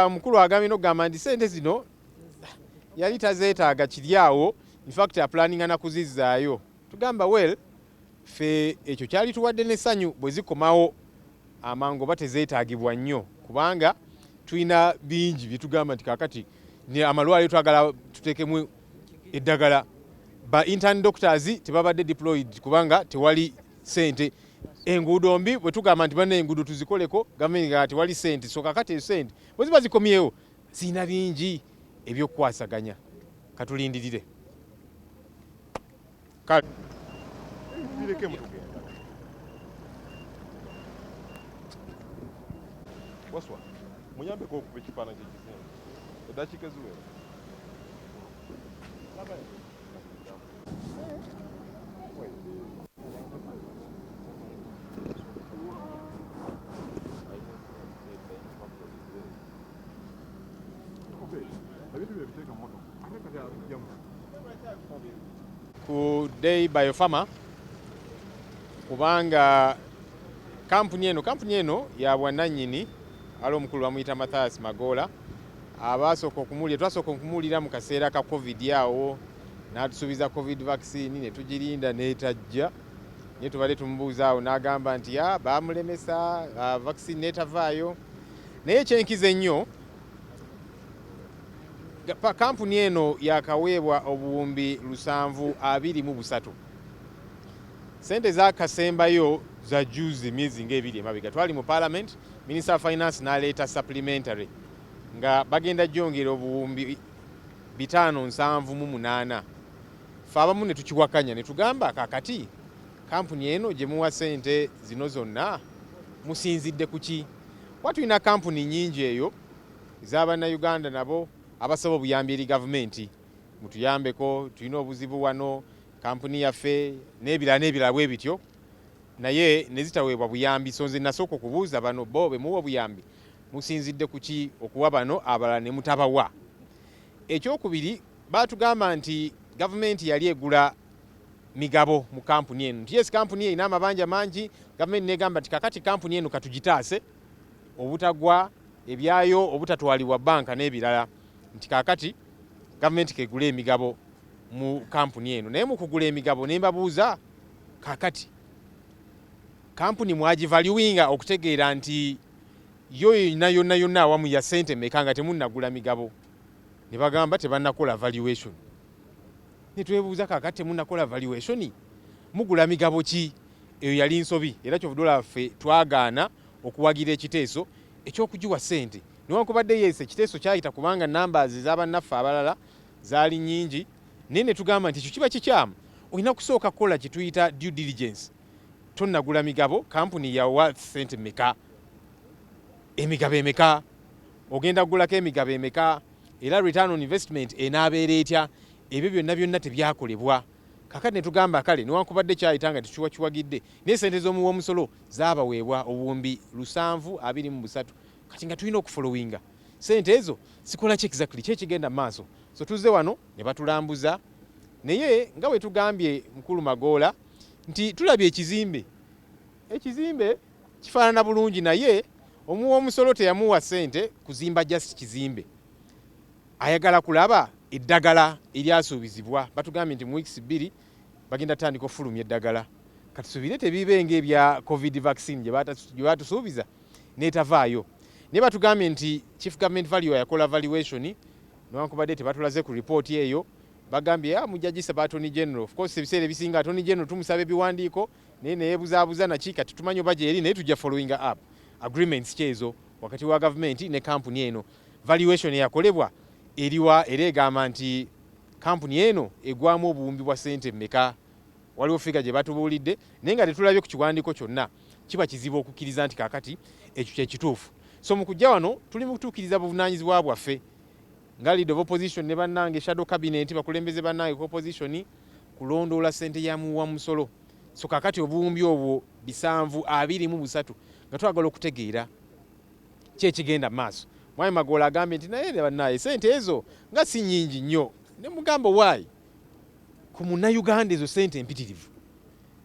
Mukulu agambye n'okugamba nti ssente zino yali tazeetaaga kiryawo, in fact aplanninga na kuzizzaayo. Tugamba well ffe ekyo kyali tuwadde n'essanyu bwe zikomawo amangu oba tezeetaagibwa nnyo kubanga tulina bingi bye tugamba nti kaakati ne amalwaliro twagala tuteekemu eddagala. Ba intern doctors tebabadde deployed kubanga tewali ssente. Enguudo mbi bwe tugamba nti banna enguudo tuzikoleko gavumenti nga tewali ssente, so kaakati ezo ssente bwe ziba zikomyewo zirina bingi ebyokukwasaganya. Katulindirire. Waswa munyambeko okuba ekifaananyi ky'ekizimbe eddakiika ziwera. Ku Day Biopharma kubanga kampuni eno ya bwannannyini ali omukulu bamuyita Mathias Magola twasooka okumuwulira mu kaseera ka covid awo n'atusuubiza covid vaccine ne tugirinda n'etajja naye tubadde tumubuuza awo n'agamba nti baamulemesa vaccine n'etavaayo. Naye ekyenkiza ennyo kampuni eno yakaweebwa obuwumbi 723. Sente zaakasembayo za juzi miezi ng'ebiri emabega. Twali mu Parliament, Minister of Finance n'aleeta supplementary nga bagenda jjongera obuwumbi 578. Ffe abamu ne tukiwakanya ne tugamba kaakati kampuni eno gye muwa ssente zino zonna musinzidde ku ki? Tulina kampuni nnyingi eyo ez'Abannayuganda nabo abasaba obuyambi eri gavumenti, mutuyambeko, tulina obuzibu wano, kampuni yaffe n'ebirala bwe bityo, naye ne zitaweebwa buyambi. So nze nasooka okubuuza bano bo be muwa obuyambi musinzidde ku ki okuwa bano abalala ne mutabawa? Ekyokubiri baatugamba nti gavumenti yali egula migabo mu kampuni eno. Nti yes, kampuni erina amabanja mangi, gavumenti negamba nti kakati kampuni eno katugitaase obutagwa ebyayo obutatwalibwa banka n'ebirala, nti kakati gavumenti kegula emigabo mu kampuni eno. Naye mu kugula emigabo ne mbabuuza kakati kampuni mwagivaluinga okutegeera nti yo yonna awamu ya ssente mmeka nga temunnagula migabo? Ne bagamba tebannakola valuation. Ne twebuuza kakati temunnakola valuation mugula migabo ki? Eyo yali nsobi, era kyovuddola ffe twagaana okuwagira ekiteeso ekyokugiwa ssente. Newankubadde yese ekiteeso kyayita kubanga numbers ez'abannaffe abalala zaali nnyingi, naye ne tugamba nti ekyo kiba kikyamu. Olina kusooka kukola kye tuyita due diligence. Tonnagula migabo, kampuni yawa ssente mmeka? Emigabo emeka? Ogenda kugulako emigabo emeka? Era return on investment enaabeera etya? Ebyo byonna tebyakolebwa. Kakati ne tugamba kale newankubadde kyayita nga tekiwagidde, naye ssente z'omuwoomusolo zaabaweebwa obuwumbi 723. Kati nga tulina okufolowinga ssente ezo sikola ki exactly kyekigenda mu maaso. So tuzze wano ne batulambuza, naye nga bwe tugambye mukulu Magola nti tulabye ekizimbe kifaanana bulungi, naye omuwoomusolo teyamuwa ssente kuzimba just kizimbe, ayagala kulaba eddagala eryasuubizibwa. Batugambye nti mu weeks 2 bagenda tandika okufulumya eddagala. Katusuubire tebiibenga ebya covid vaccine gye baatusuubiza n'etavaayo. Naye batugambye nti Chief Government Valuer yakola valuation, newankubadde tebatulaze ku report eyo. Bagambye mujjagisa ba Attorney General. Of course ebiseera ebisinga Attorney General tumusaba ebiwandiiko naye neyeebuzaabuza naki kati tumanyi oba gyeri, naye tujja following up agreements kyezo wakati wa gavumenti ne kampuni eno. Valuation eyakolebwa eriwa era egamba nti kampuni eno egwamu obuwumbi bwa ssente mmeka? Waliwo figa gye batubuulidde naye nga tetulabye ku kiwandiiko kyonna. Kiba kizibu okukkiriza nti kakati ekyo kye kituufu. So mu kujja wano tuli mu kutuukiriza buvunaanyizibwa bwaffe nga leader of opposition ne bannange shadow cabinet bakulembeze bannange ku opposition kulondoola ssente ya muwoomusolo. So kakati obuwumbi obwo 723 nga twagala okutegeera kyekigenda maaso. Mwami Magola agambye nti naye bannaye ssente ezo nga si nnyingi nnyo. Ne mugamba waayi ku Munnayuganda ezo ssente empitirivu.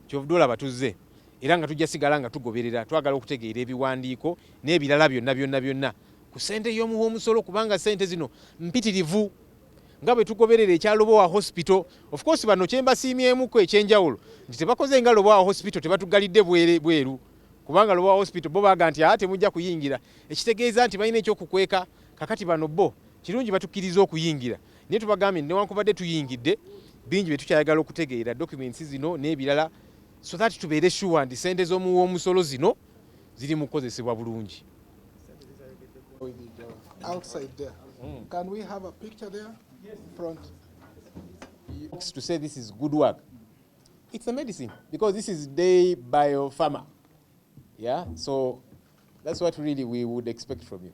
Kyovuddola batuzze era nga tujja sigala nga tugoberera, twagala okutegeera ebiwandiiko n'ebirala byonna ku ssente y'omuwoomusolo kubanga ssente zino mpitirivu nga bwe tugoberera ekya Lobowa Hospital. Of course bano kye mbasiimyemuko ekyenjawulo nti tebakoze nga Lobowa Hospital tebatugalidde bweru kubanga Lobowa Hospital bo baga nti temujja kuyingira, ekitegeeza nti balina ekyokukweka. Kakati bano bo kirungi batukkiriza okuyingira, naye tubagambye newankubadde tuyingidde bingi bye tukyayagala okutegeera documents zino n'ebirala, so that tubeere sure nti ssente z'omuwoomusolo zino ziri mu kukozesebwa bulungi. Outside there. Can we have a picture there? Front. To say this is good work, it's a medicine because this is day biopharma. Yeah, so that's what really we would expect from you.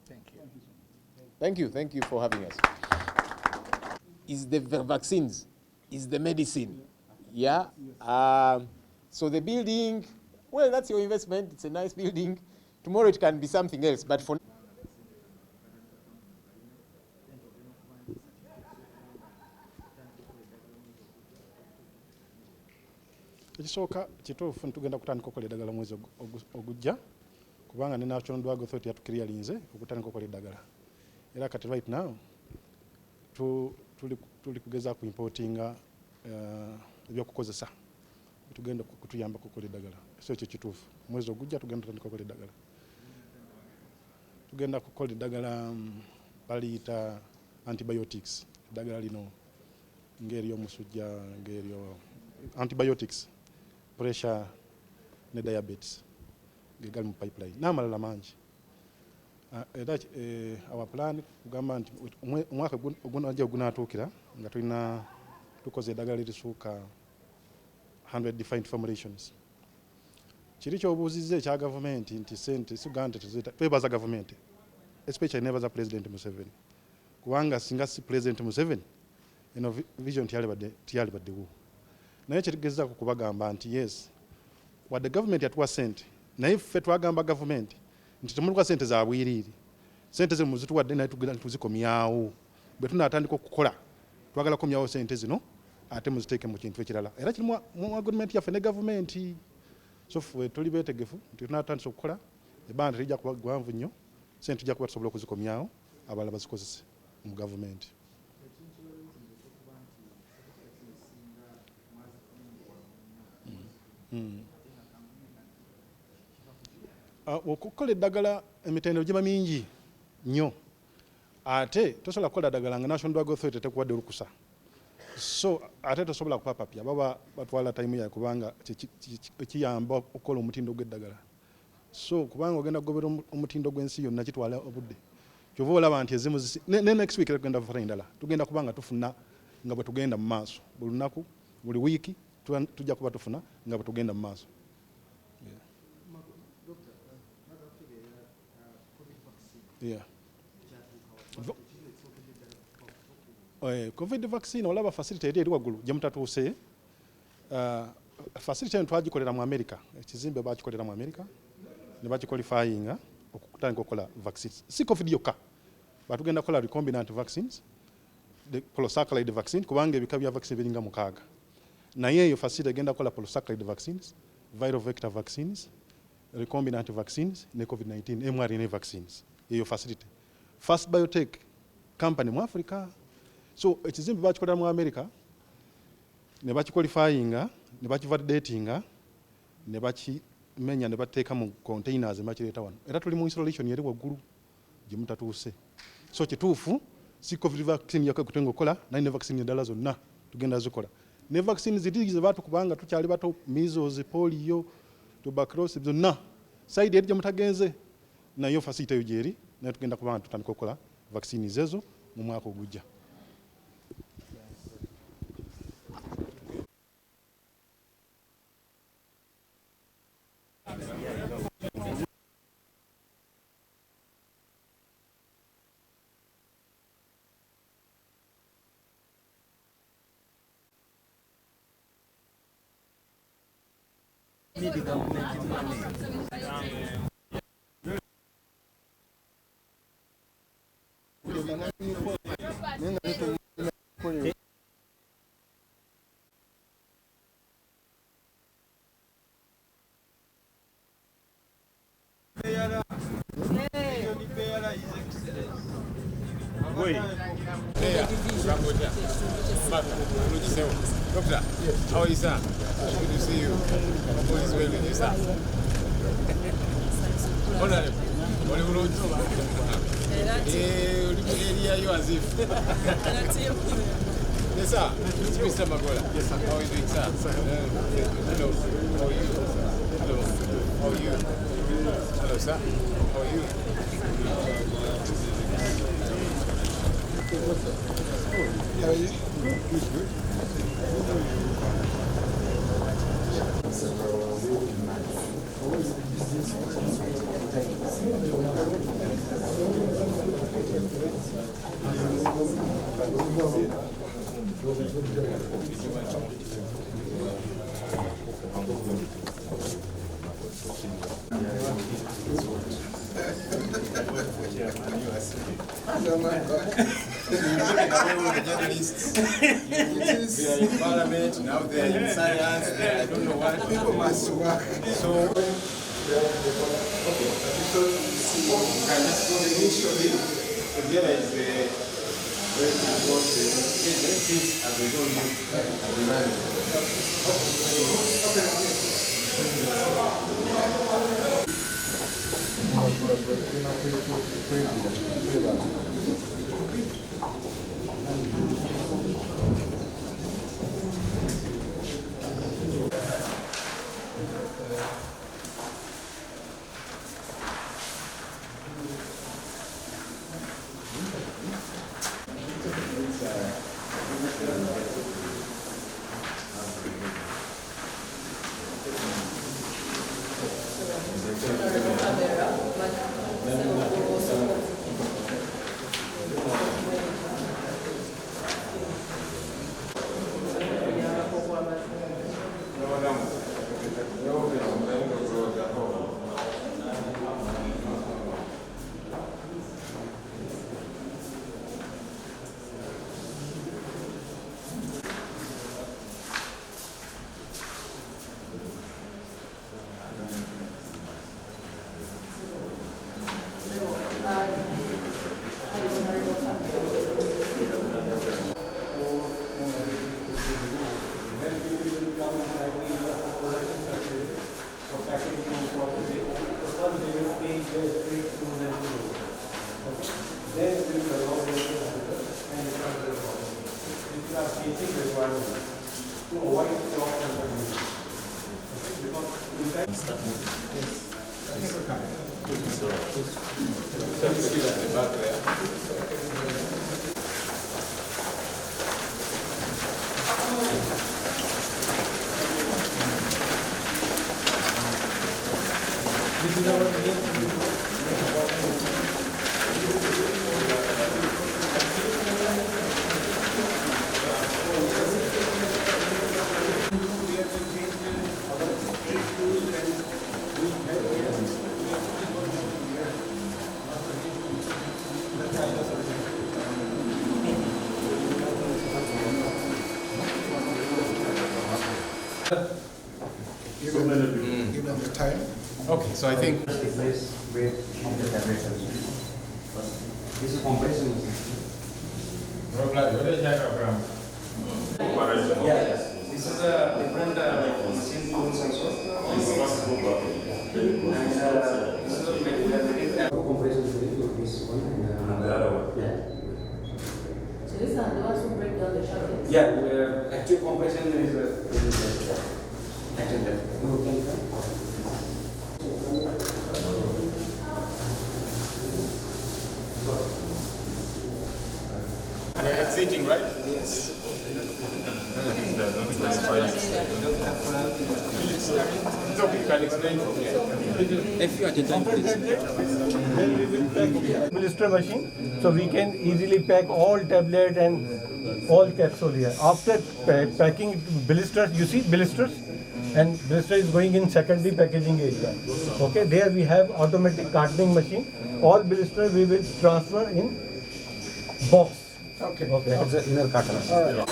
Thank you. Thank you for having us. Is the vaccines, is the medicine. Yeah. So the building, well, that's your investment. It's a nice building. Tomorrow it can be something else, but for ekisooka kituufu tugenda kutandika okukola eddagala mwezi ogujja kubanga ne National Drug Authority yatukiriyalinze okutandika okukola eddagala era kati right now tuli kugeza ku importinga ebyokukozesa tugenda kutuyamba kukola eddagala. So ekyo kituufu mwezi ogujja tugenda kutandika okukola eddagala. Tugenda kukola eddagala baliyita antibiotics. Eddagala lino ng'eryomusujja ng'eryo antibiotics, pressure ne diabetes gegali mu pipeline n'amalala mangi. Our plan kugamba nti omwaka ogunajja ogunaatuukira nga tulina tukoze eddagala erisuuka 100 defined formulations. Kiri kyobuuzizza ekya gavumenti nti ssente siga nti twebaza gavumenti, especially nebaza President Museveni kubanga singa si President Museveni eno vision tiyalibaddewo. Naye kitegezaako kubagamba nti yes wadde gavumenti yatuwa ssente naye ffe twagamba gavumenti nti temuluka ssente za bwiriiri, ssente zino muzituwadde naye tugenda tuzikomyawo. Bwe tunaatandika okukola twagala kukomyawo ssente zino ate muziteeke mu kintu ekirala era kiri mu agreement yaffe ne gavumenti. So ffe tuli beetegefu nti tunaatandisa okukola ebbanga terijja kuba gwanvu nnyo, ssente tujja kuba tusobola okuzikomyawo abalala bazikozese mu gavumenti. Okukola eddagala emitendera giba mingi nnyo ate tosobola kukola ddagala nga National Drug Authority tekuwadde olukusa. So ate tosobola kupapapya baba batwala time yaye kubanga kiyamba okukola omutindo gw'eddagala. So kubanga ogenda kugobera omutindo gw'ensi yonna kitwala obudde. Kyova olaba nti ezimu ne next week tugenda kufuna endala tugenda kubanga tufuna nga bwe tugenda mu maaso buli lunaku buli wiiki tujja kuba tufuna nga bwe tugenda mu maaso. Yeah. COVID vaccine olaba facility eri waggulu gye mutatuuse. Facility eno twagikolera mu America, ekizimbe bakikolera mu America ne bakiqualifyinga okutandika okukola vaccines. Si COVID yokka batugenda kukola recombinant vaccines, the polysaccharide vaccine kubanga ebika bya vaccine biringa 6 naye eyo facility egenda kukola polysaccharide vaccines, viral vector vaccines, recombinant vaccines ne COVID-19 mRNA vaccines. Eyo facility first biotech company mu Africa. So ekizimbe bakikolera mu America ne bakiqualifyinga ne bakivalidatinga ne bakimenya ne bateeka mu containers bakireeta wano era tuli mu installation yeri waggulu gye mutatuuse. So kituufu si COVID vaccine yokka kutenga okukola naye ne vaccine endala zonna tugenda zikola ne vaccine ziri ze baatu kubanga tukyali bato measles, polio, tuberculosis zonna side eri gye mutagenze nayo facility eyo gyeri naye tugenda kubanga tutandika okukola vaccines ezo mu mwaka ogujja. Doctor, how are you, sir? Good to see you. All is well with you, sir. Honorable, what do you do? As if. Yes, sir. It's Mr. Magola. Yes, sir. How are you doing, sir? Hello. How are you? Hello. How are you? Hello, sir. How are you? How are you? Good. The journalists, they are in parliament, now they are in science, I don't know what. People must work. So, together is the very important things as we don't use at the Give them the time. Okay, so I think This weight of the temperature. This is compression. Yeah, this is a different machine tools also. This is a compression tool. This one and the other one. Yeah. So these are the ones who break down the shuttles? Yeah, active compression is active. it's sitting, right? Yes. It's okay, you can explain from here. If you are blister machine, so we can easily pack all tablet and all capsule here. After packing blisters, you see blisters, and blister is going in secondary packaging area. Okay, there we have automatic cartoning machine. All blister we will transfer in box. Okay. Okay, That's the inner carton. All right.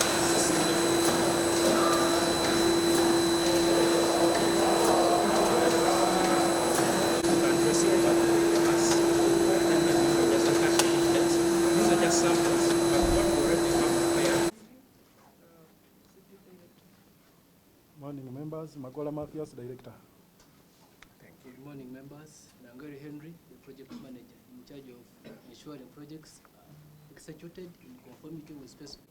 just samples, but what we already have prepared. Morning members, Magola Mathias, Director. Good morning, members. Nangari Henry, the project manager in charge of ensuring projects are executed in conformity with specific.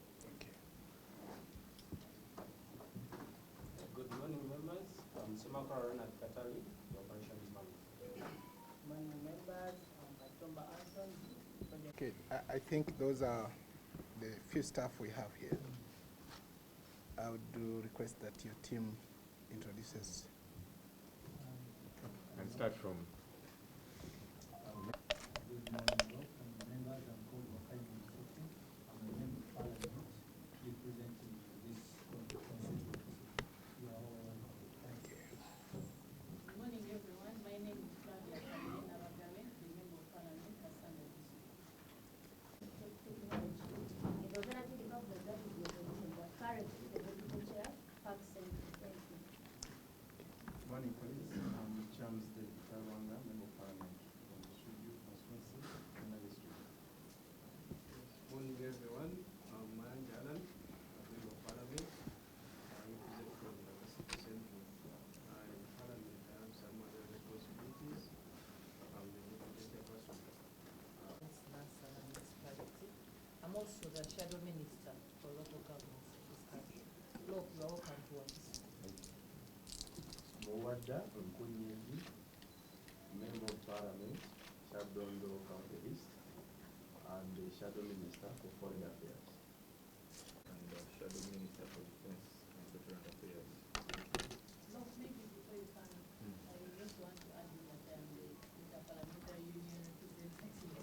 Good morning, members. I'm Semakara Renat Katali, the operations manager. Good morning, members. I'm Matomba Anson, project. Okay, I think those are the few staff we have here. I would request that your team introduces. And start from. Good morning, members. I'm called Akimazeeko. I'm a member of parliament representing this constituency. You are all welcome. Thank you. Good morning, everyone. My name is Ababaka, the member of parliament, Kasanda District. Technology. The alternative development that is the solution, but currently the deputy chair, Parks and Ensimbi. Good morning, colleagues. I'm James de Karwanga, member of parliament from the Shuju constituency, Canada District. Good morning, everyone. I'm Mayan Jalan, member of parliament. I represent from the Diversity Central. In parliament, I have some other responsibilities. I'm the deputy chairperson. I'm also the shadow minister for local governments in this country. Look, you're welcome to us. Mowada Nkunyenzi, Member of Parliament, Shadondo County East, and the Shadow Minister for Foreign Affairs. And the Shadow Minister for Defense and Veteran Affairs. No, maybe before you come, I just want to add that I am the Interparliamentary Union representative.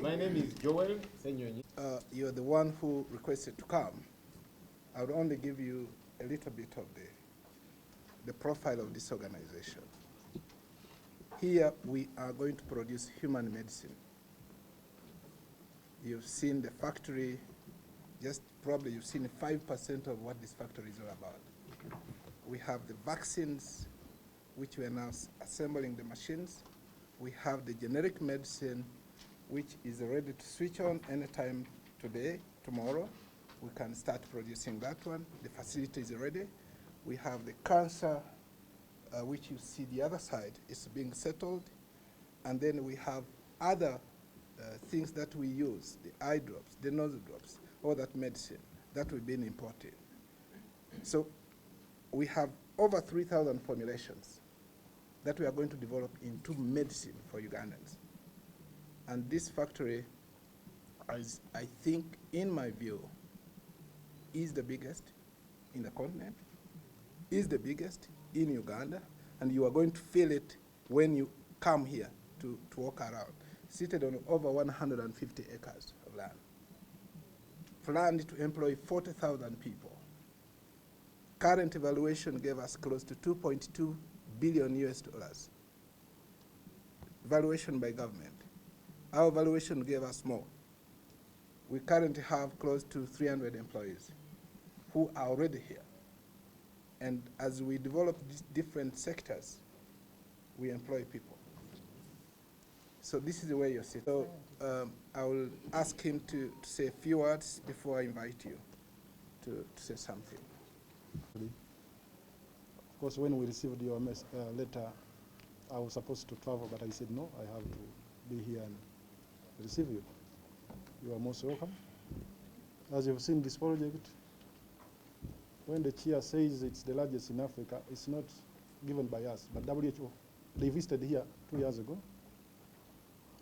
My name is Joel Senyonyi. You're the one who requested to come. I would only give you a little bit of the profile of this organization. Here we are going to produce human medicine. You've seen the factory, just probably you've seen 5% of what this factory is all about. We have the vaccines, which we are now assembling the machines. We have the generic medicine, which is ready to switch on anytime today, tomorrow. We can start producing that one. The facility is ready. We have the cancer, which you see the other side, is being settled. And then we have other things that we use, the eye drops, the nose drops, all that medicine that we've been importing. So we have over 3,000 formulations that we are going to develop into medicine for Ugandans. And this factory, as I think, in my view, is the biggest in the continent, is the biggest in Uganda, and you are going to feel it when you come here to walk around. Seated on over 150 acres of land. Planned to employ 40,000 people. Current evaluation gave us close to 2.2 billion US dollars. Valuation by government. Our valuation gave us more. We currently have close to 300 employees who are already here. And as we develop these different sectors, we employ people. So this is the way you're sitting. So I will ask him to say a few words before I invite you to say something. Of course, when we received your letter, I was supposed to travel, but I said no, I have to be here and receive you. You are most welcome. As you've seen this project, when the chair says it's the largest in Africa, it's not given by us, but WHO. They visited here 2 years ago,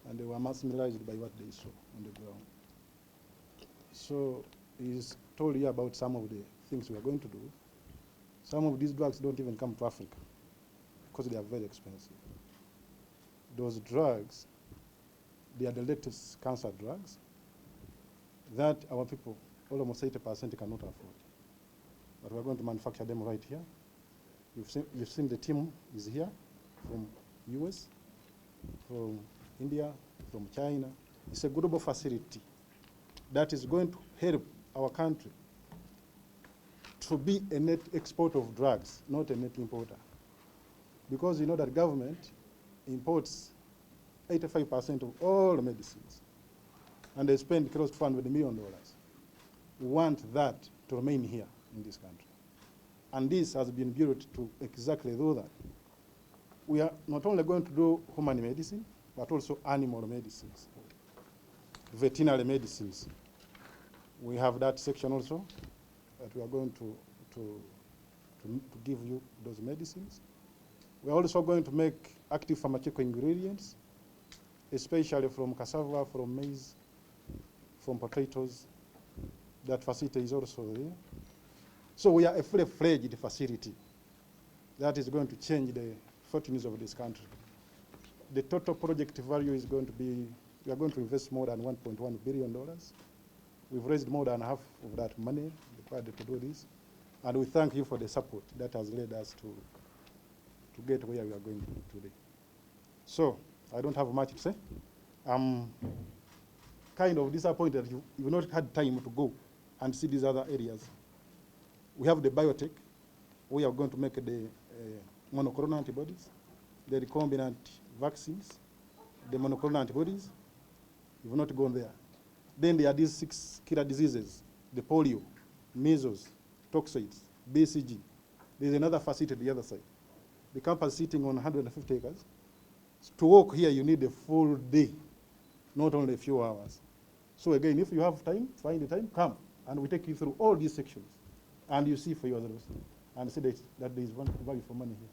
and they were mesmerized by what they saw on the ground. So he's told you about some of the things we are going to do. Some of these drugs don't even come to Africa because they are very expensive. Those drugs, they are the latest cancer drugs that our people, almost 80% cannot afford. But we're going to manufacture them right here. You've seen the team is here from US, from India, from China. It's a global facility that is going to help our country to be a net exporter of drugs, not a net importer. Because you know that government imports 85% of all the medicines, and they spend close to $200 million. We want that to remain here in this country. And this has been built to exactly do that. We are not only going to do human medicine, but also animal medicines, veterinary medicines. We have that section also that we are going to give you those medicines. We are also going to make active pharmaceutical ingredients, especially from cassava, from maize, from potatoes. That facility is also there. So we are a fully-fledged facility that is going to change the fortunes of this country. The total project value is going to be, we are going to invest more than $1.1 billion. We've raised more than half of that money required to do this. And we thank you for the support that has led us to get where we are going today. So I don't have much to say. I'm kind of disappointed that you've not had time to go and see these other areas. We have the biotech. We are going to make the monoclonal antibodies, the recombinant vaccines, the monoclonal antibodies. You've not gone there. Then there are these 6 killer diseases, the polio, measles, toxoids, BCG. There's another facility at the other side. The campus is sitting on 150 acres. To walk here, you need a full day, not only a few hours. So again, if you have time, find the time, come, and we take you through all these sections. And you see for yourselves, and see that there is value for money here.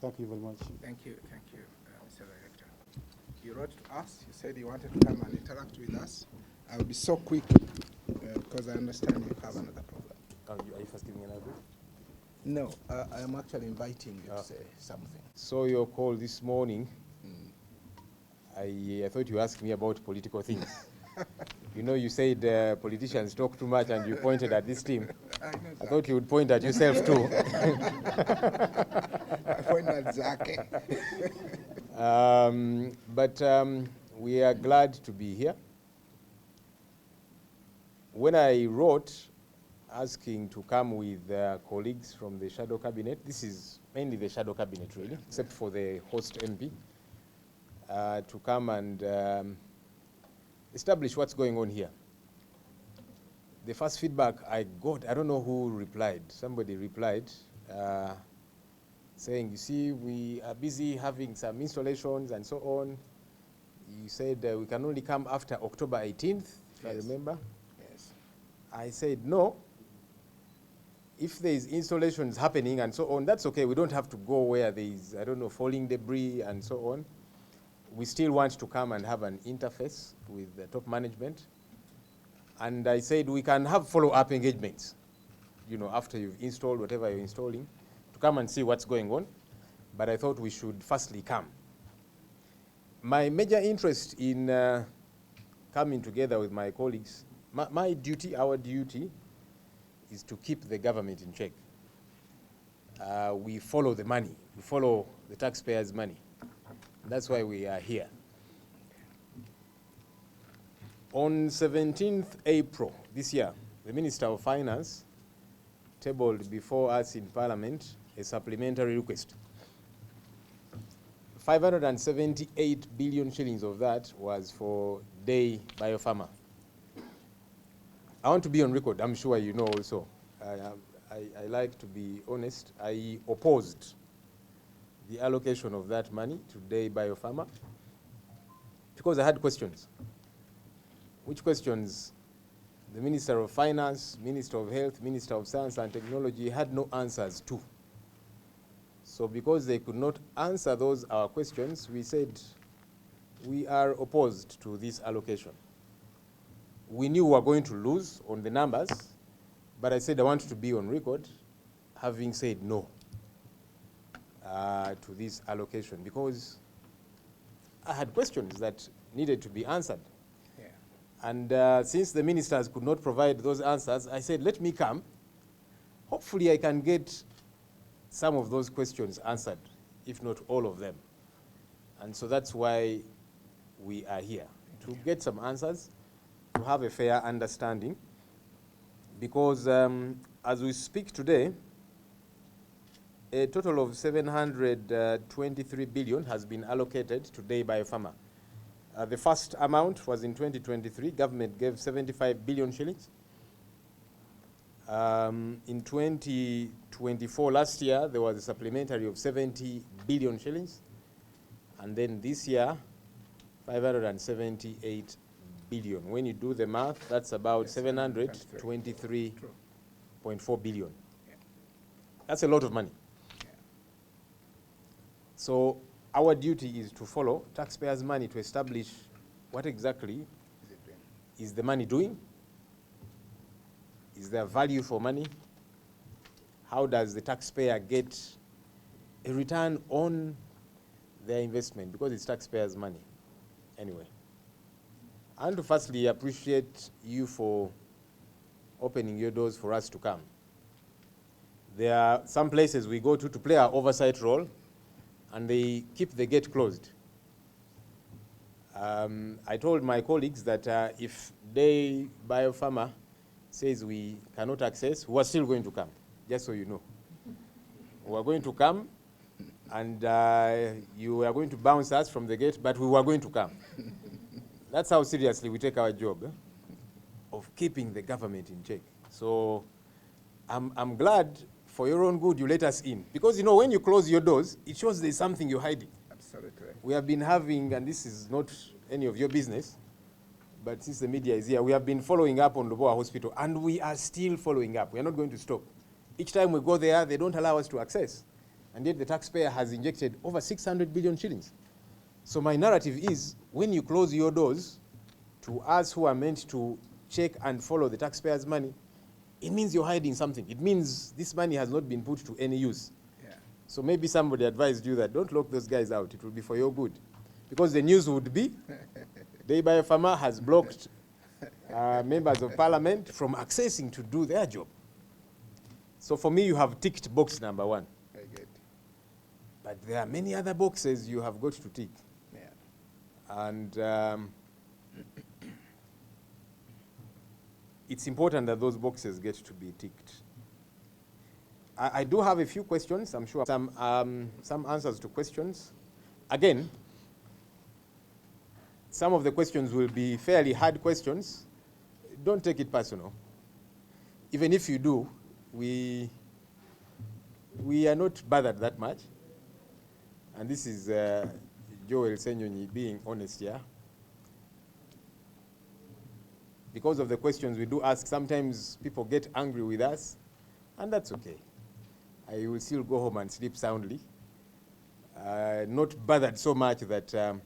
Thank you very much. Thank you, Mr. Director. You wrote to us, you said you wanted to come and interact with us. I will be so quick because I understand you have another program. Are you first giving an update? No, I am actually inviting you to say something. So your call this morning, I thought you asked me about political things. You know, you said politicians talk too much and you pointed at this team. I thought you would point at yourself too. I point at Zaki. But we are glad to be here. When I wrote asking to come with colleagues from the shadow cabinet, this is mainly the shadow cabinet really, except for the host MP, to come and establish what's going on here. The first feedback I got, I don't know who replied, somebody replied saying, you see, we are busy having some installations and so on. You said we can only come after October 18th, if I remember. Yes. I said, no. If there is installations happening and so on, that's okay. We don't have to go where there is, I don't know, falling debris and so on. We still want to come and have an interface with the top management. And I said we can have follow-up engagements, you know, after you've installed whatever you're installing, to come and see what's going on. But I thought we should firstly come. My major interest in coming together with my colleagues, my duty, our duty, is to keep the government in check. We follow the money. We follow the taxpayers' money. That's why we are here. On 17th April this year, the Minister of Finance tabled before us in Parliament a supplementary request. 578 billion shillings of that was for day biopharma. I want to be on record, I'm sure you know also. I like to be honest. I opposed the allocation of that money to day biopharma because I had questions. Which questions the Minister of Finance, Minister of Health, Minister of Science and Technology had no answers to. So because they could not answer those our questions, we said we are opposed to this allocation. We knew we were going to lose on the numbers, but I said I want to be on record having said no to this allocation because I had questions that needed to be answered. Yeah. And since the ministers could not provide those answers, I said, let me come. Hopefully I can get some of those questions answered, if not all of them. And so that's why we are here, to get some answers, to have a fair understanding. Because as we speak today, a total of 723 billion has been allocated to Day Biofarma. The first amount was in 2023. Government gave 75 billion shillings. In 2024, last year, there was a supplementary of 70 billion shillings. And then this year, 578 billion. When you do the math, that's about 723.4 billion. Yeah. That's a lot of money. Yeah. So our duty is to follow taxpayers' money to establish what exactly Is it doing? is the money doing? Is there value for money? How does the taxpayer get a return on their investment? Because it's taxpayers' money. Anyway, I want to firstly appreciate you for opening your doors for us to come. There are some places we go to play our oversight role, and they keep the gate closed. I told my colleagues that if Day Biofarma says we cannot access, we are still going to come, just so you know. We are going to come, and you are going to bounce us from the gate, but we were going to come. That's how seriously we take our job of keeping the government in check. So I'm glad for your own good you let us in. Because, you know, when you close your doors, it shows there's something you're hiding. Absolutely. We have been having, and this is not any of your business, but since the media is here, we have been following up on Lubowa Hospital, and we are still following up. We are not going to stop. Each time we go there, they don't allow us to access. And yet the taxpayer has injected over 600 billion shillings. So my narrative is, when you close your doors to us who are meant to check and follow the taxpayers' money, it means you're hiding something. It means this money has not been put to any use. Yeah. So maybe somebody advised you that don't lock those guys out. It will be for your good. Because the news would be, Day Biofarma has blocked members of parliament from accessing to do their job. So for me, you have ticked box number 1. Very good. But there are many other boxes you have got to tick. Yeah. And it's important that those boxes get to be ticked. I do have a few questions, I'm sure. Some answers to questions. Again, some of the questions will be fairly hard questions. Don't take it personal. Even if you do, we are not bothered that much. And this is Joel Senyonyi being honest here. Because of the questions we do ask, sometimes people get angry with us, and that's okay. I will still go home and sleep soundly. Not bothered so much that a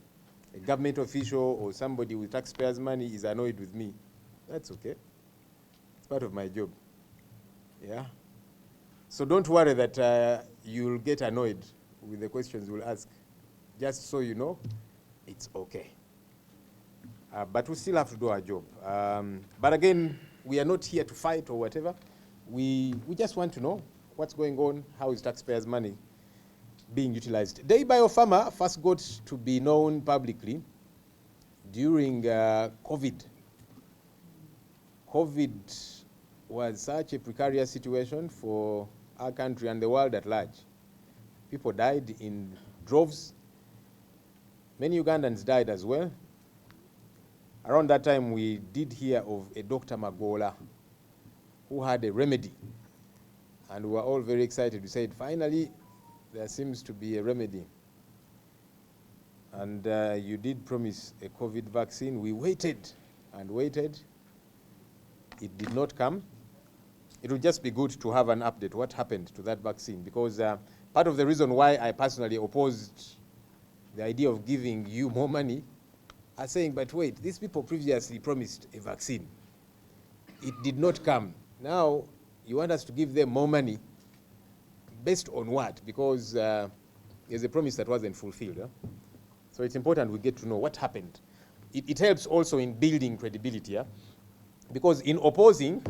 government official or somebody with taxpayers' money is annoyed with me. That's okay. It's part of my job. Yeah? So don't worry that you'll get annoyed with the questions we'll ask. Just so you know, it's okay. But we still have to do our job. But again, we are not here to fight or whatever. We just want to know what's going on, how is taxpayers' money being utilized. Day Biofarma first got to be known publicly during COVID. COVID was such a precarious situation for our country and the world at large. People died in droves. Many Ugandans died as well. Around that time, we did hear of a Dr. Magola who had a remedy. And we were all very excited. We said, finally, there seems to be a remedy. And you did promise a COVID vaccine. We waited and waited. It did not come. It would just be good to have an update, what happened to that vaccine, because part of the reason why I personally opposed the idea of giving you more money are saying, but wait, these people previously promised a vaccine. It did not come. Now, you want us to give them more money based on what? Because there's a promise that wasn't fulfilled. Huh? So it's important we get to know what happened. It helps also in building credibility. Huh? Because in opposing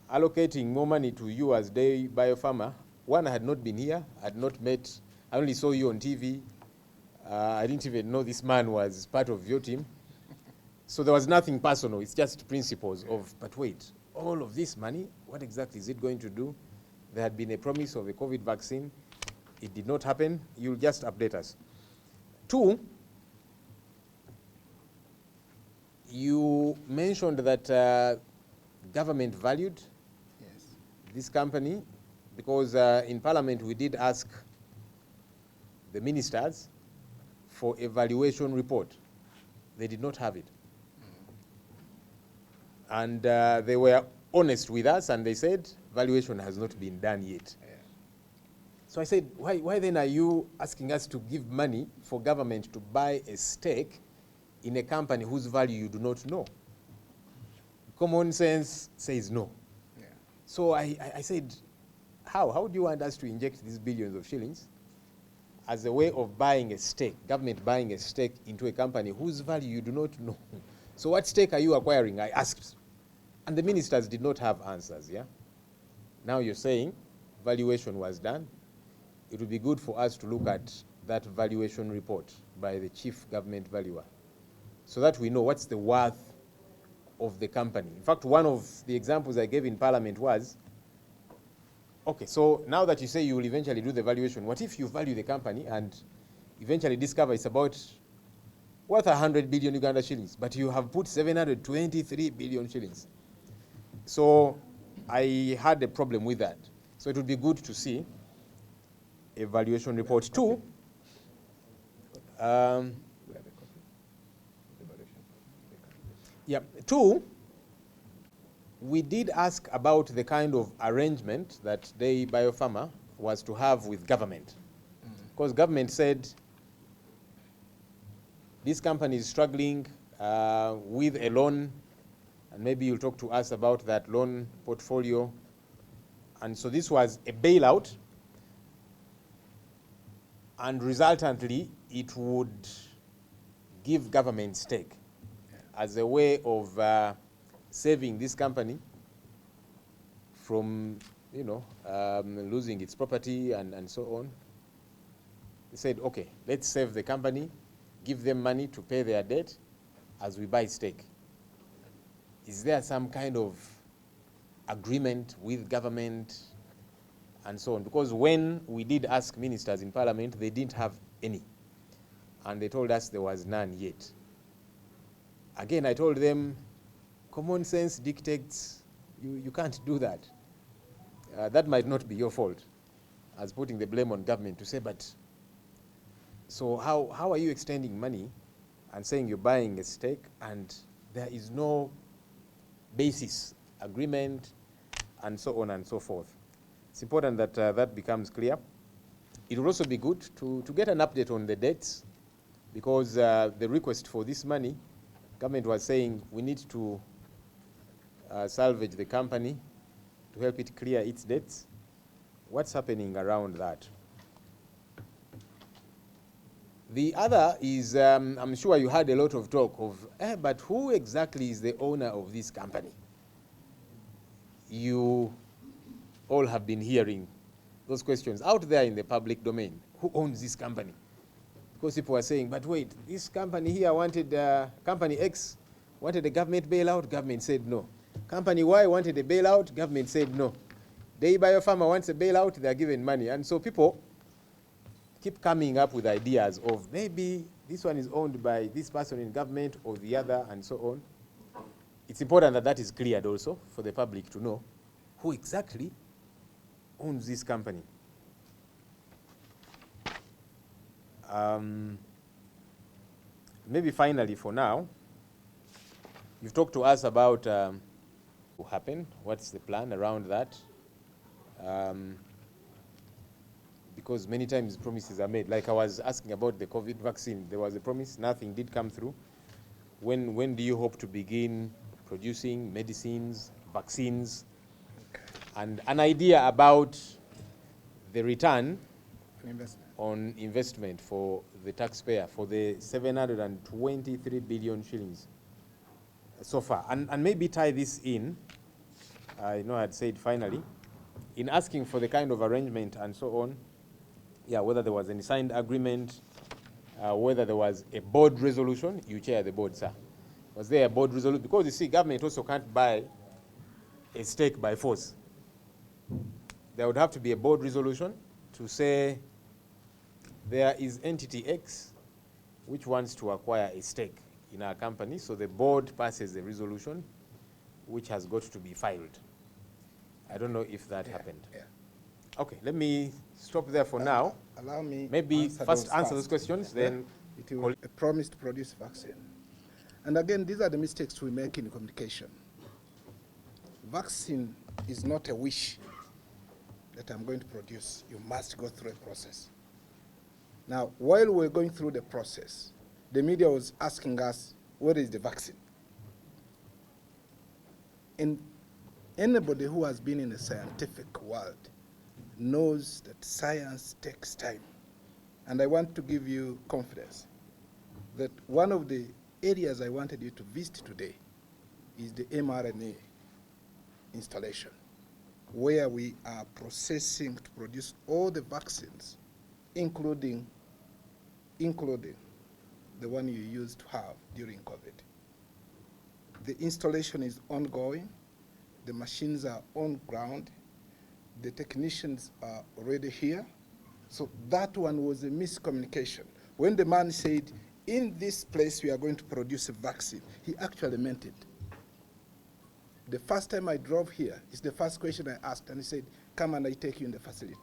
allocating more money to you as Day Biofarma, one, I had not been here, I had not met, I only saw you on TV. I didn't even know this man was part of your team. So there was nothing personal, it's just principles of, but wait, all of this money, what exactly is it going to do? there had been a promise of a COVID vaccine. It did not happen. You'll just update us. 2, you mentioned that government valued this company because in Parliament we did ask the ministers for a valuation report. They did not have it. And they were honest with us and they said valuation has not been done yet. So I said, why then are you asking us to give money for government to buy a stake in a company whose value you do not know? Common sense says no. Yeah. So I said, how do you want us to inject these billions of shillings as a way of buying a stake, government buying a stake into a company whose value you do not know? So what stake are you acquiring? I asked. And the ministers did not have answers, yeah? Now you're saying valuation was done. It would be good for us to look at that valuation report by the chief government valuer so that we know what's the worth of the company. In fact, one of the examples I gave in Parliament was, okay, so now that you say you will eventually do the valuation, what if you value the company and eventually discover it's about worth 100 billion Uganda shillings, but you have put 723 billion shillings? So I had a problem with that. So it would be good to see a valuation report. 2, yeah, 2, we did ask about the kind of arrangement that Day Biopharma was to have with government. Because government said this company is struggling with a loan, and maybe you'll talk to us about that loan portfolio. And so this was a bailout, and resultantly it would give government stake as a way of saving this company from, losing its property and so on. They said, okay, let's save the company, give them money to pay their debt as we buy stake. Is there some kind of agreement with government and so on? Because when we did ask ministers in Parliament, they didn't have any. And they told us there was none yet. Again, I told them, common sense dictates you can't do that. That might not be your fault, as putting the blame on government to say, but so how are you extending money and saying you're buying a stake and there is no basis, agreement, and so on and so forth? It's important that that becomes clear. It will also be good to get an update on the debts, because the request for this money, government was saying we need to salvage the company to help it clear its debts. What's happening around that? The other is, I'm sure you had a lot of talk of, but who exactly is the owner of this company? You all have been hearing those questions out there in the public domain. Who owns this company? Because people are saying, but wait, this company here wanted, company X wanted a government bailout, government said no. Company Y wanted a bailout, government said no. Day Biopharma wants a bailout, they're given money. And so people keep coming up with ideas of maybe this one is owned by this person in government or the other and so on. It's important that that is cleared also for the public to know who exactly owns this company. Maybe finally for now, you've talked to us about what will happen, what's the plan around that. Because many times promises are made. Like I was asking about the COVID vaccine, there was a promise, nothing did come through. When do you hope to begin producing medicines, vaccines, and an idea about the return on investment for the taxpayer for the 723 billion shillings so far? And maybe tie this in, I know I'd said finally, in asking for the kind of arrangement and so on, yeah, whether there was any signed agreement, whether there was a board resolution. You chair the board, sir. Was there a board resolution? Because you see, government also can't buy a stake by force. there would have to be a board resolution to say there is entity X which wants to acquire a stake in our company, so the board passes a resolution which has got to be filed. I don't know if that happened. Yeah. Okay, let me stop there for now. Allow me Maybe answer first those answer those questions, then it will a promise to produce vaccine. And again, these are the mistakes we make in communication. Vaccine is not a wish that I'm going to produce. You must go through a process. Now, while we're going through the process, the media was asking us, what is the vaccine? And anybody who has been in the scientific world knows that science takes time. And I want to give you confidence that one of the areas I wanted you to visit today is the mRNA installation, where we are processing to produce all the vaccines, including the one you used to have during COVID. The installation is ongoing. The machines are on ground. The technicians are already here. So that one was a miscommunication. When the man said, in this place we are going to produce a vaccine, he actually meant it. The first time I drove here, it's the first question I asked, and he said, come and I take you in the facility.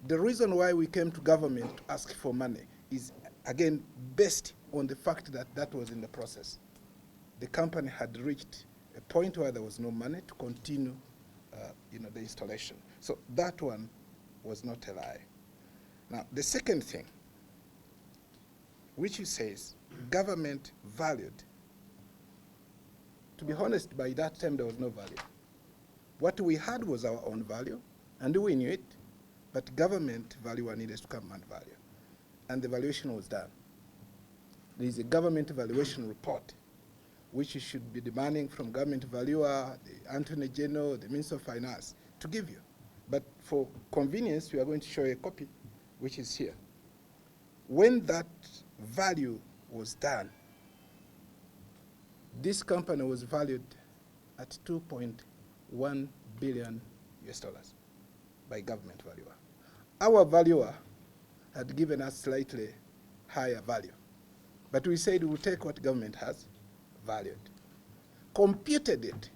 The reason why we came to government to ask for money is, again, based on the fact that that was in the process. The company had reached a point where there was no money to continue the installation. So that one was not a lie. Now, the second thing, which he says, government valued. To be honest, by that time there was no value. What we had was our own value, and we knew it, but government value needed to come and value. And the valuation was done. There is a government valuation report, which you should be demanding from government valuer, the Attorney General, the Minister of Finance, to give you. But for convenience, we are going to show you a copy, which is here. When that value was done, this company was valued at 2.1 billion US dollars by government valuer. Our valuer had given us slightly higher value, but we said we'll take what government has valued, computed it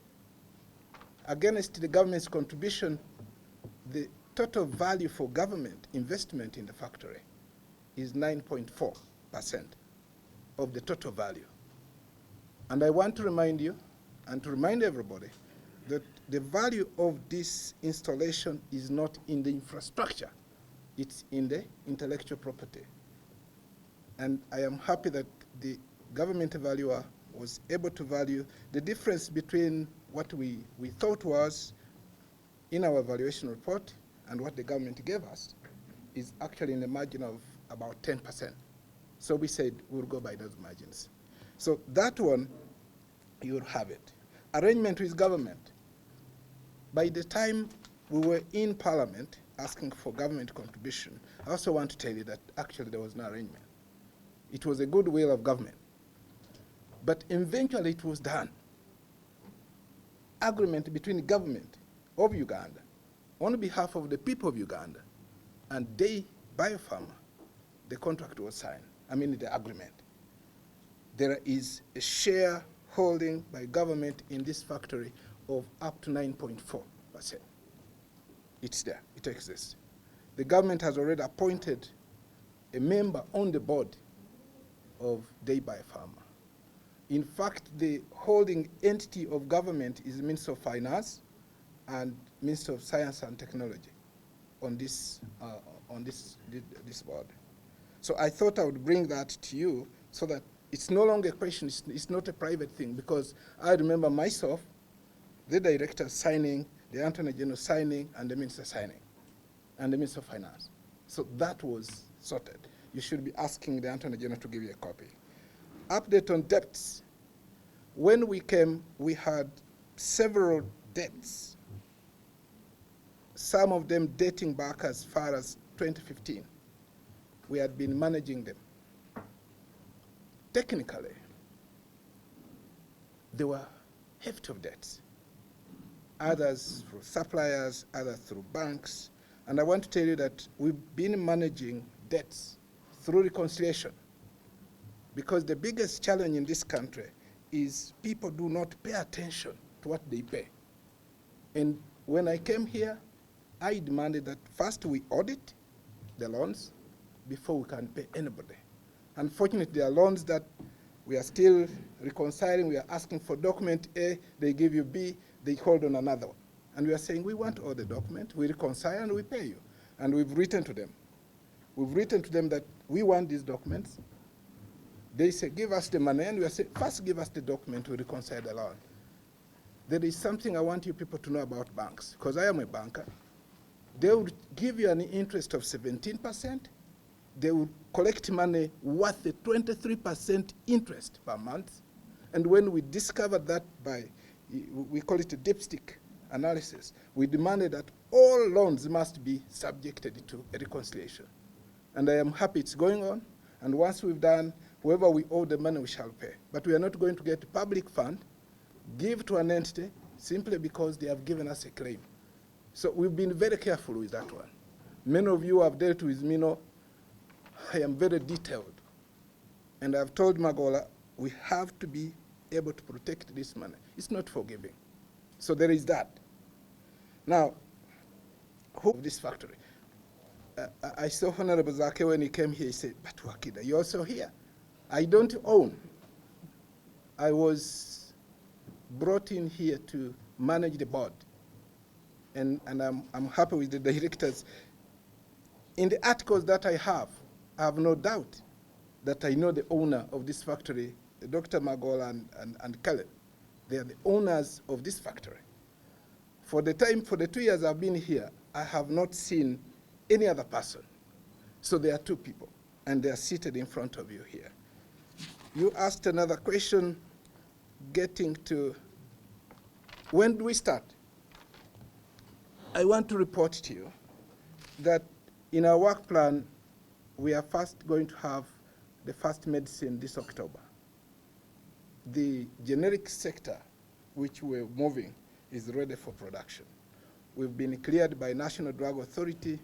against the government's contribution. The total value for government investment in the factory is 9.4% of the total value. And I want to remind you, and to remind everybody, that the value of this installation is not in the infrastructure, it's in the intellectual property. And I am happy that the government valuer was able to value the difference between what we thought was in our valuation report and what the government gave us is actually in the margin of about 10%. So we said we'll go by those margins. So that one, you will have it. Arrangement with government. By the time we were in Parliament asking for government contribution, I also want to tell you that actually there was no arrangement. It was a goodwill of government. But eventually it was done. Agreement between the government of Uganda on behalf of the people of Uganda and they, Biopharma, the contract was signed. I mean the agreement. There is a share holding by government in this factory of up to 9.4%. It's there, it exists. The government has already appointed a member on the board of Day Biopharma. In fact, the holding entity of government is the Minister of Finance and Minister of Science and Technology on this board. So I thought I would bring that to you so that it's no longer a question, it's not a private thing, because I remember myself, the director signing, the Attorney General signing, and the Minister signing, and the Minister of Finance. So that was sorted. You should be asking the Attorney General to give you a copy. Update on debts. When we came, we had several debts, some of them dating back as far as 2015. We had been managing them. Technically, there were hefty of debts. others through suppliers, others through banks. And I want to tell you that we've been managing debts through reconciliation, because the biggest challenge in this country is people do not pay attention to what they pay. And when I came here, I demanded that first we audit the loans before we can pay anybody. Unfortunately, there are loans that we are still reconciling. We are asking for document A, they give you B, they hold on another one. And we are saying, we want all the documents, we reconcile and we pay you. And we've written to them. We've written to them that we want these documents. They say, give us the money, and we are saying, first give us the document to reconcile the loan. There is something I want you people to know about banks, because I am a banker. They would give you an interest of 17%. They would collect money worth a 23% interest per month. And when we discovered that by, we call it a dipstick analysis, we demanded that all loans must be subjected to a reconciliation. And I am happy it's going on. And once we've done, whoever we owe the money, we shall pay. But we are not going to get a public fund, give to an entity, simply because they have given us a claim. So we've been very careful with that one. Many of you have dealt with me, know I am very detailed. And I've told Magola, we have to be able to protect this money. It's not forgiving. So there is that. Now, who of this factory? I saw Honorable Zake when he came here, he said, but Wakida, you're also here. I don't own. I was brought in here to manage the board. And I'm happy with the directors. In the articles that I have no doubt that I know the owner of this factory, Dr. Magola and Kellen. They are the owners of this factory. For the 2 years I've been here, I have not seen any other person. So there are two people, and they are seated in front of you here. You asked another question, getting to when do we start? I want to report to you that in our work plan, we are first going to have the first medicine this October. The generic sector, which we're moving, is ready for production. We've been cleared by National Drug Authority.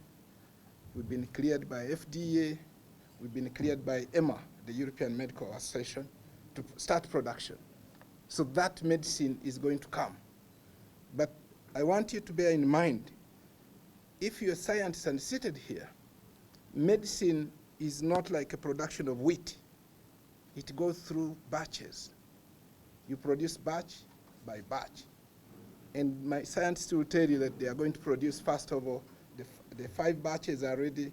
We've been cleared by FDA. We've been cleared by EMA, the European Medical Association, to start production. So that medicine is going to come. But I want you to bear in mind, if you're a scientist and seated here, medicine is not like a production of wheat. It goes through batches. You produce batch by batch. And my scientists will tell you that they are going to produce, first of all, the 5 batches are ready.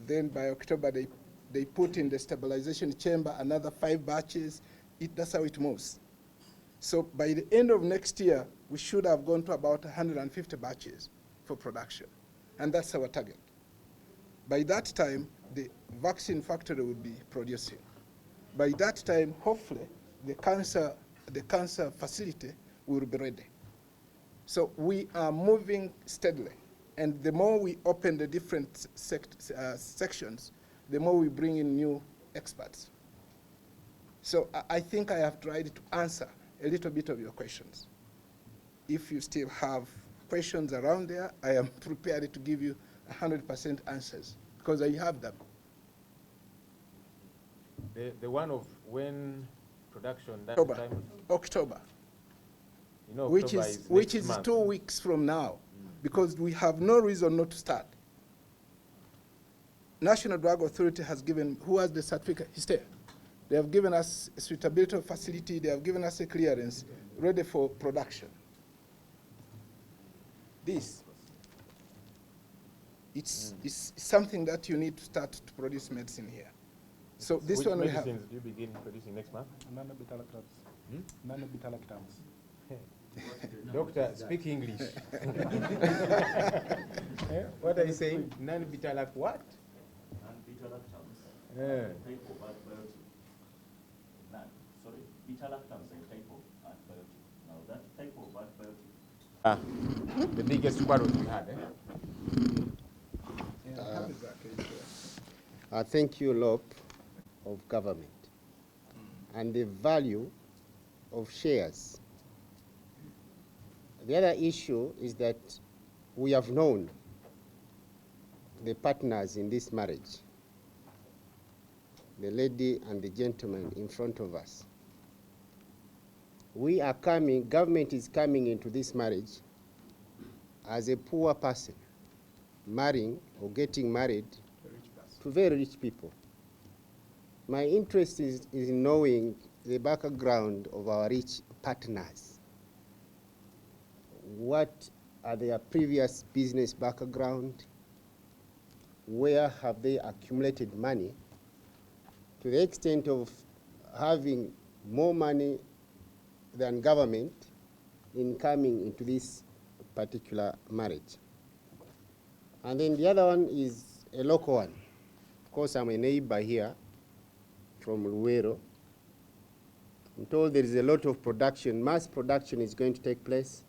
Then by October, they put in the stabilization chamber another 5 batches. That's how it moves. So by the end of next year, we should have gone to about 150 batches for production. And that's our target. By that time, the vaccine factory will be producing. By that time, hopefully, the cancer facility will be ready. So we are moving steadily. And the more we open the different sections, the more we bring in new experts. So I think I have tried to answer a little bit of your questions. If you still have questions around there, I am prepared to give you 100% answers, because I have them. The one of when production, that October. time? October. You know, Which October is month. 2 weeks from now, because we have no reason not to start. National Drug Authority has given, who has the certificate? He's there. They have given us a suitability facility, they have given us a clearance, ready for production. This, it's something that you need to start to produce medicine here. So this Which one we have. medicines do you begin producing next month? Nanobitalactams. Doctor, speak English. What are you saying? Non-bitalac what? Non-beta-lactams, Yeah. type of antibiotic. Beta-lactams are a type of antibiotic. Now that type of antibiotic. The biggest quarrel we had, I think you look of government and the value of shares The other issue is that we have known the partners in this marriage, the lady and the gentleman in front of us. We are coming, government is coming into this marriage as a poor person, marrying or getting married to very rich people. My interest is in knowing the background of our rich partners. What are their previous business background? Where have they accumulated money to the extent of having more money than government in coming into this particular marriage? And then the other one is a local one. Of course, I'm a neighbor here from Lu'eddagala. I'm told there is a lot of production, mass production is going to take place,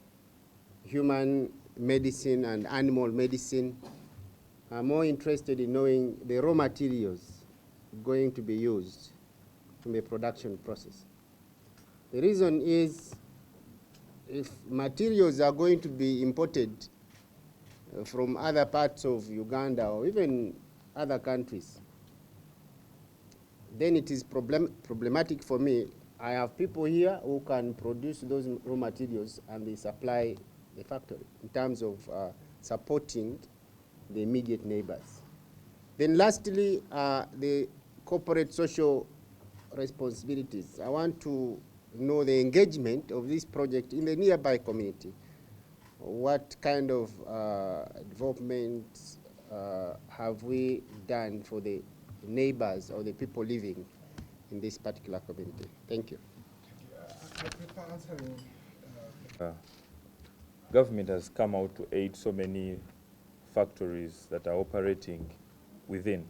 human medicine and animal medicine. I'm more interested in knowing the raw materials going to be used in the production process. The reason is, if materials are going to be imported from other parts of Uganda or even other countries, then it is problematic for me. I have people here who can produce those raw materials and they supply the factory in terms of supporting the immediate neighbors. Then lastly, the corporate social responsibilities. I want to know the engagement of this project in the nearby community. What kind of development have we done for the neighbors or the people living in this particular community? Thank you. I prefer answering. Government has come out to aid so many factories that are operating within.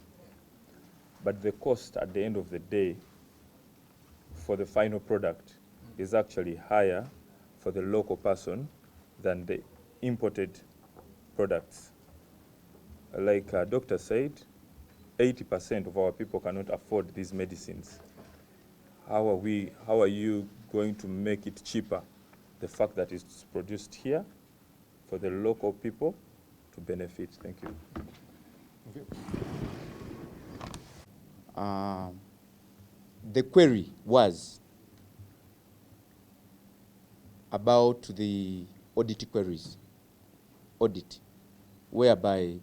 But the cost at the end of the day for the final product is actually higher for the local person than the imported products. Like doctor said, 80% of our people cannot afford these medicines. How are you going to make it cheaper? The fact that it's produced here for the local people to benefit. Thank you. The query was about the audit queries, whereby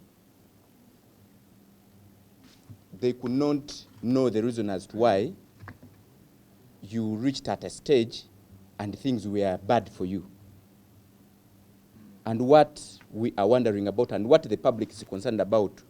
they could not know the reason as to why you reached at a stage and things were bad for you. And what we are wondering about and what the public is concerned about,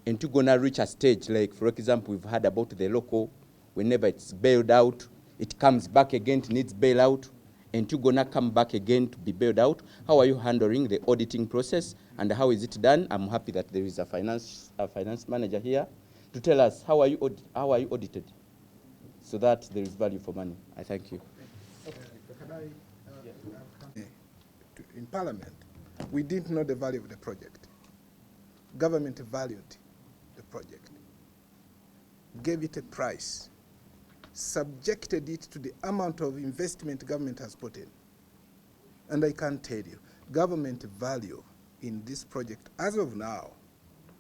and you're gonna reach a stage like, for example, we've heard about the local, whenever it's bailed out, it comes back again, it needs bailout, and you're gonna come back again to be bailed out. How are you handling the auditing process and how is it done? I'm happy that there is a finance manager here to tell us how are you audited, so that there is value for money. I thank you. In Parliament, we didn't know the value of the project. Government valued the project, gave it a price, subjected it to the amount of investment government has put in. And I can tell you, government value in this project as of now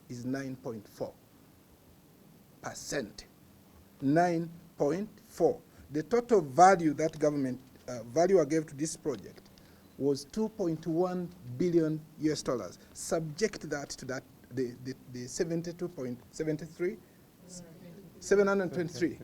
is 9.4%. 9.4. The total value that government value I gave to this project was 2.1 billion US dollars. Subject that to that the 72.73, 723